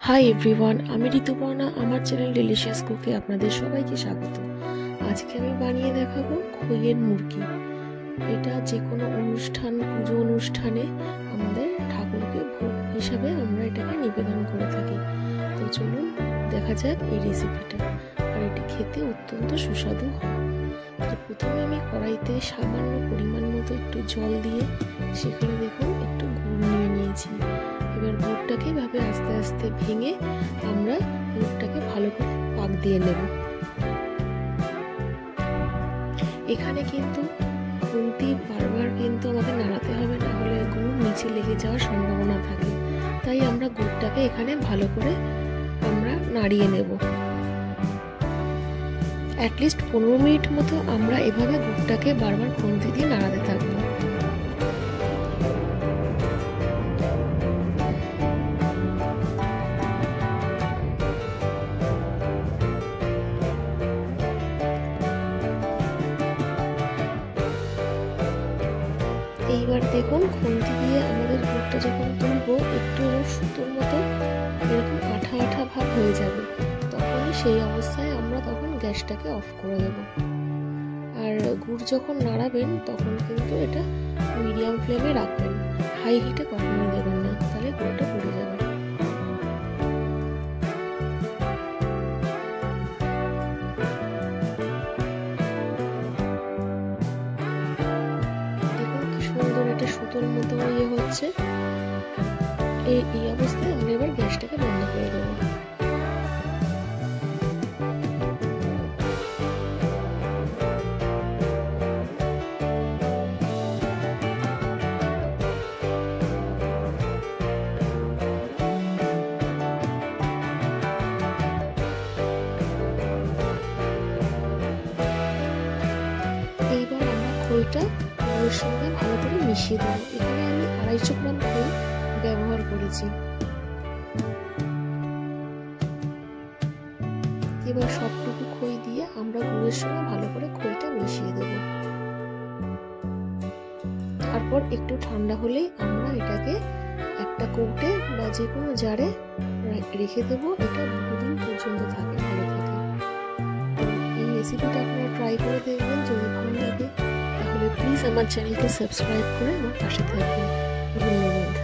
Hi everyone, আমি ঋতুপর্ণা। আমার channel delicious কুকে আপনাদের সবাইকে স্বাগত। আজকে আমি বানিয়ে দেখাবো খইয়ের মুরগি। এটা যে কোনো অনুষ্ঠান, পুজো অনুষ্ঠানে আমাদের ঠাকুরকে ভোগ হিসাবে আমরা এটাকে নিবেদন করে থাকি। তো চলুন দেখা যাক এই রেসিপিটা। আর এটি খেতে অত্যন্ত সুস্বাদু হয়। তো প্রথমে আমি কড়াইতে সামান্য পরিমাণ মতো একটু জল দিয়ে সেখানে দেখুন একটু গুড় নিয়ে নিয়েছি। এবার গুড়টাকে এভাবে আস্তে আস্তে ভেঙে আমরা গুড়টাকে ভালো করে পাক দিয়ে নেব। এখানে কিন্তু খুন্তি বারবার কিন্তু আমাকে নাড়াতে হবে, না হলে গুড় নিচে লেগে যাওয়ার সম্ভাবনা থাকে। তাই আমরা গুড়টাকে এখানে ভালো করে আমরা নাড়িয়ে নেব। অ্যাটলিস্ট 15 মিনিট মতো আমরা এভাবে গুড়টাকে বারবার খুন্তি দিয়ে নাড়াতে থাকবো। এইবার দেখুন খুন্তি দিয়ে আমাদের গুড়টা যখন তুলবো একটু সুতোর মতো এরকম আঠা আঠা ভাব হয়ে যাবে, তখনই সেই অবস্থায় আমরা তখন গ্যাসটাকে অফ করে দেব। আর গুড় যখন নাড়াবেন তখন কিন্তু এটা মিডিয়াম ফ্লেমে রাখবেন, হাই হিটে কখনোই দেবেন না, তাহলে গুড়টা পুড়ে যাবে। এটা সুতোর মতো ইয়ে হচ্ছে, এই অবস্থায় আমরা এবার গ্যাসটাকে বন্ধ করে দেব। এইবার আমরা খইটা গুড়ের সঙ্গে ভালো করে মিশিয়ে দেবো। এখানে আমি 250 গ্রাম খই ব্যবহার করেছি। এবার সবটুকু খই দিয়ে আমরা গুড়ের সঙ্গে ভালো করে খইটা মিশিয়ে দেব। তারপর একটু ঠান্ডা হলেই আমরা এটাকে একটা কৌটে বা যে কোনো জারে রেখে দেবো। এটা বহুদিন পর্যন্ত থাকে, ভালো থাকে। এই রেসিপিটা আপনারা ট্রাই করে দেখবেন। যদি ভালো লাগে তাহলে প্লিজ আমার চ্যানেলকে সাবস্ক্রাইব করে আমার পাশে থাকবেন। ধন্যবাদ।